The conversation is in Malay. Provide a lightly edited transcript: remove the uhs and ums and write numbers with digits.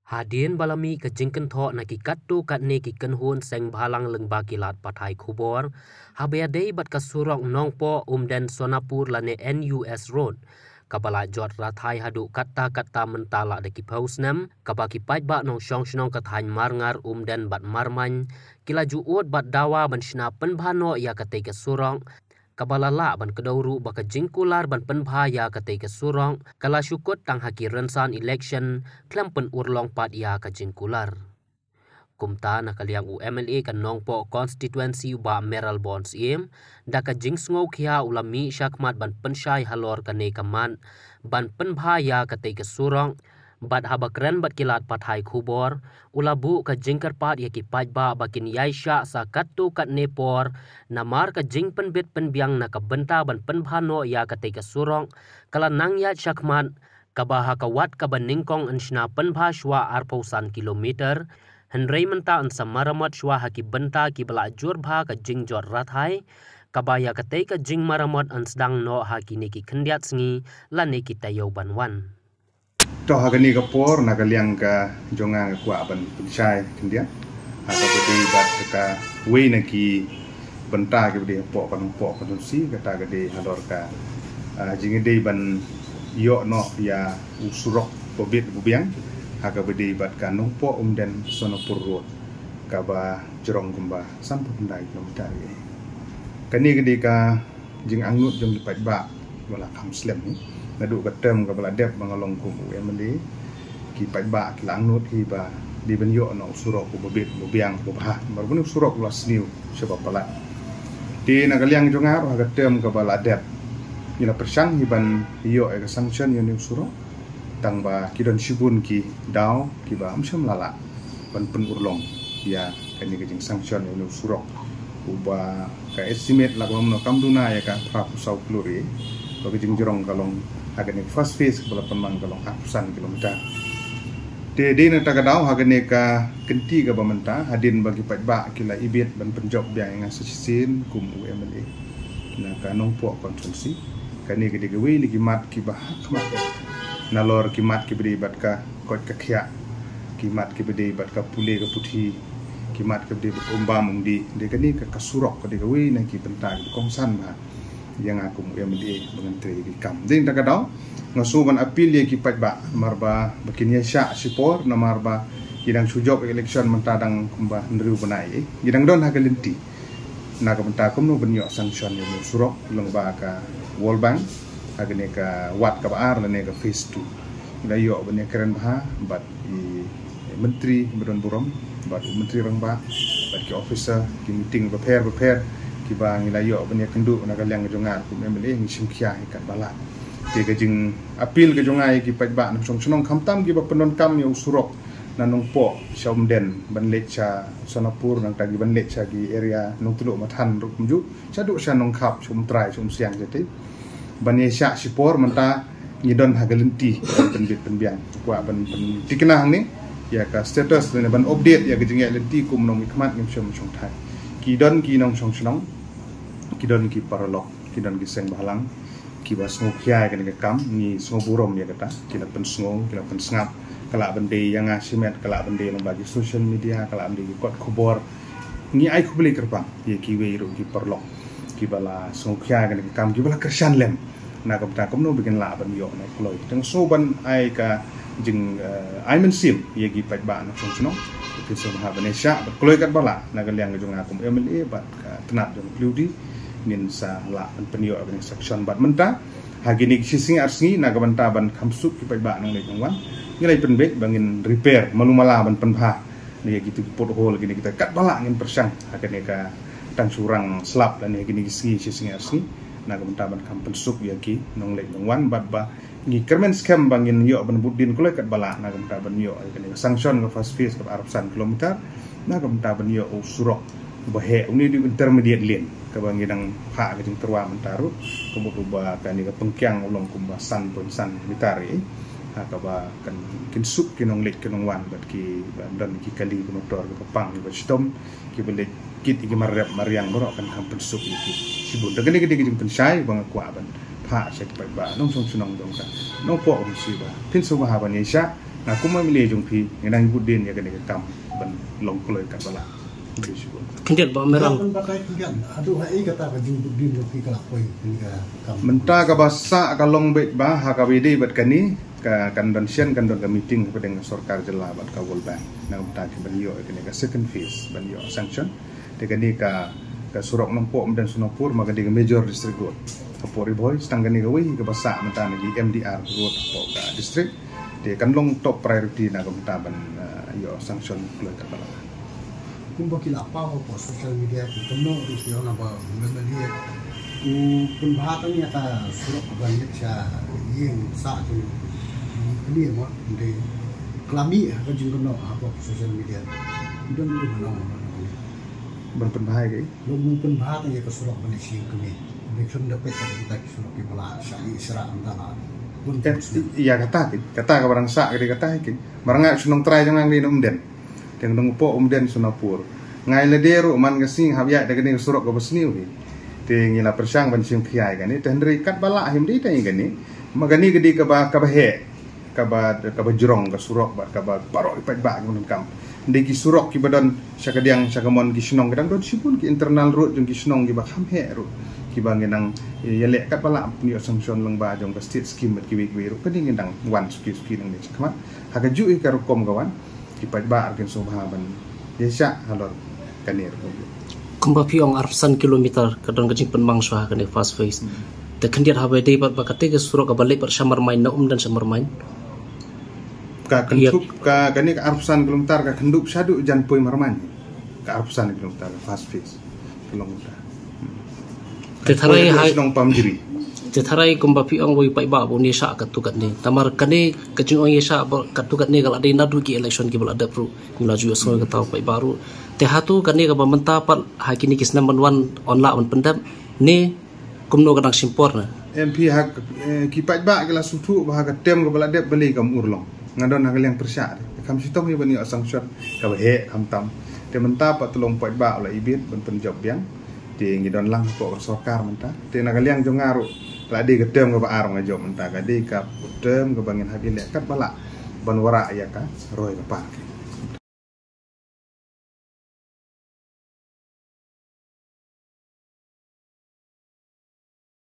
Hadin balami ke jingken tho na ki kattu katne ki kenhun seng bhalang lengba kilat pathai khubor habea dei bat ka surong nongpo umden Sonapur lane NUS road kabala jot rathai hadu katta mentala de ki pausnam kabaki pajba nong shong shnong kathain marngar umden bat marmany kilaju ut bat dawa ban shna penbhano ya kate ke surong kabala la ban kedauru baka jingkular ban penbha ya kate ke surong kala syukut tang haki rensan election klampen urlong pat ya ka jingkular kumta na kaliang UMLA kan nongpo constituency ba Meral Bonds im da ka jingsngau khia ulami syakmat ban pensyai halor kane kaman ban penbha ya kate ke surong bat habakren bat kilat pathai khubor ulabu ka jingkar pat ya ki pajba bakin yaisha sa kattu kat nepor namar ka jingpen bit penbiang na ka benta ban penbhano ya kate ke surong kala nang ya syakmat kabaha kawat ka baningkong anshna penbha shwa arpausan kilometer henrei menta an samaramat shwa haki benta ki bala jurbha ka jingjot rathai kabaya kate ka jing maramat an sedang no haki neki khendiat sngi la neki tayo banwan to hagani ka por na kaliang ka jonga kwa ban pinchai kendia atau bedi bat ka we na ki benta ki bedi po kan si kata gede hador ka jingede ban yo no ya usurok pobit bubiang haga bedi bat ka nongpo umden Sonapur road ka ba jerong kumba sampai pendai kilometer kani gede ka jing angut jong lipat ba wala kam slem ni nadu katem ka bala dep mangalong kum UMLA ki pajba ki langnut hi ba di benyo no surok ku bebit bubiang bubha marbun surok las new sebab pala di nagaliang jongar ha katem ka bala dep ina persang hiban hiyo e ka sanction yo new surok tang ba kidon shibun ki daw ki ba amsam lala ban pen urlong ya kani ke jing sanction yo new surok uba ka estimate la ko no kamduna ya ka pra pusau kluri bagi jing jorong kalong hagane first phase kepala pemang kalong ratusan kilometer. Di na tagadau hagane ka kenti ka bamenta hadin bagi pajba kila ibit ban penjob biang nga sisisin kum UMLA. Na ka nongpo konsumsi kani ke digawi ni kimat ki bahak mat. Nalor kimat ki beri bat ka kot ka khia. Kimat ki beri bat ka pule ka puthi. Kimat ki beri bat umbam di kani ka kasurok ka digawi na ki benta ki kongsan ba. Yang aku UMLA menteri di kam ding takadau ngasuban apil ye kipat ba marba bakin ya sya sipor na marba kidang sujok election mentadang kumba ndriu banai kidang don hagalenti na ka menta kumno benyo sanction yo surok lengba ka World Bank hagne ka wat ka ar ne ka phase 2 ila yo bene keren bah bat i menteri bedon burom bat menteri rangba bat ki officer ki meeting prepare kiba ngila yo benya kendu na kaliang jongar ku UMLA ngi simkhia ikat bala te ga jing apil ga jongai ki pajba na song sonong khamtam ki ba penon kam yo surok na nongpo shaumden ban lecha Sonapur nang tagi ban lecha ki area nong tulu mathan ru kumju chadu sha nong khap chum trai chum siang jete ban ye sha sipor menta ngidon hagalenti ben bit penbiang kwa ban tikenang ni ya ka status ne ban update ya ga jing ya lenti kum nong ikmat ngim chum chong thai kidon ki nong song sonong kidon ki paralok kidon ki seng balang ki bas ngokhia kan ke kam ni soburom ya kata kila pen sngo kila pen snap kala bende yang asimet kala bende nang bagi social media kala bende kot khobor ni ai khubli kerpang ye ki we ru ki parlok ki bala ngokhia kan ke kam ki bala kersan lem na kam ta kom no bikin la ban yo na kloi teng so ban ai ka jing ai men sim ye ki pat ba na song sno ki so ha banesha kloi kat bala na ga liang jong akum UMLA bat ka tenat jong kludi nin sa la penyo organi section bat menta hagini sising arsngi naga banta ban khamsuk ki pai ba nang le jongwan ngilai penbek bangin repair malumala ban penpha ni gitu pothole gini kita kat bala ngin persang hagane ka tang surang slap dan gini sising arsngi naga banta ban kham pensuk ya ki nang le jongwan bat ba ni kermen scam bangin yo ban budin kule kat bala naga banta ban yo gini sanction ka first phase ka arapsan kilometer naga banta ban yo usurok bahe uni di intermediate lane kabang gidang ha giding terwa mentaru kemudian kan ni pengkyang ulong kumbasan punsan mitari ha kaba kan kinsuk kinong lek kinong wan bat ki dan ki kali motor ke pang ki stom ki bele kit ki marap mariang boro kan ham pensuk ki sibun dagan ni giding pensai bang kwa ban ha sek pai ba nong song sunong dong ka nong po si ba pinsu ba ban yesha aku memilih jungpi ngenang budin ya kene kam ban long kloy kat bala kendiat ba merang pakai kendiat aduh hai kata ka jung budin jungpi kalak koi hingga kam menta ka basa ka long bet ba ha ka bidi bat kani ka convention kan don ka meeting ka dengan sarkar jela bat ka World Bank nang ta ki ban yo kene ka second phase ban yo sanction de kani ka surok nompok dan Sonapur maka di major district road Kapori boy stang kani ka wi ka basa menta ni MDR road po ka district de kan long top priority na ka menta ban yo sanction kloy ka bala kumbo kila pa po social media ku tono risio na ba memeli ku pun bahatan ya ta surok banyak sya yeng sa tu ini mo de klami ka jing kono apa social media don du mana ban penbahai ke lo mungkin bahatan ya ka surok banyak sing kami election dapat kita surok di bala sya isra antara iya kata ka barang sa kata ke barang sunong try jangan di nomden yang nungpo umden Sonapur ngai ledero man ngasing habya de gani surok go besniu hi te ngila persang ban sing khiai gani te ndri kat bala him di te gani magani gedi ka ba he ka ba jrong ka surok ba ka ba parok ipat ba ngun kam ndi ki surok ki badon sakadiang sakamon ki snong kadang don sipun ki internal road jong ki snong ki ba kham he ro ki ba ngenang yele kat bala ni sanction lang ba jong ka state scheme ki wi ro ka ding ngendang wan ski nang ni khama haga ju ka rukom kawan kipat ba arkin subhaban yesha halor kanir kumba piong arsan kilometer kadon kajing penmang swa kane fast face te kendiat habe dei bat bakate ke surok ka balik per samar main na dan samar main ka kendup ka kani ka arsan kilometer ka kendup sadu jan poi marman ka arsan kilometer fast face kilometer te tharai hai nong pamjiri te tharai kumba piong woi pai ba boni sha ka tu ne tamar kane kajing ong yesha ka tu ne gal ade nadu ki election ki bal ada pro ngilaju so ka tau pai baru te hatu kane ka bamenta pat hakini kis number 1 onla on pendam ne kumno kadang simpor na MP hak kipat ba kala sutu ba ka tem ka bal ada beli kam urlong ngadon hak yang persya kam sitong ni bani sanction ka he kam tam te menta pat tolong pat ba la ibit ben penjob yang te ngidon lang po sarkar menta te nagaliang jongaru ladi ketem ke arong aja mentah kadi kap ketem ke bangin habile kat bala ban wara ya ka roy ke park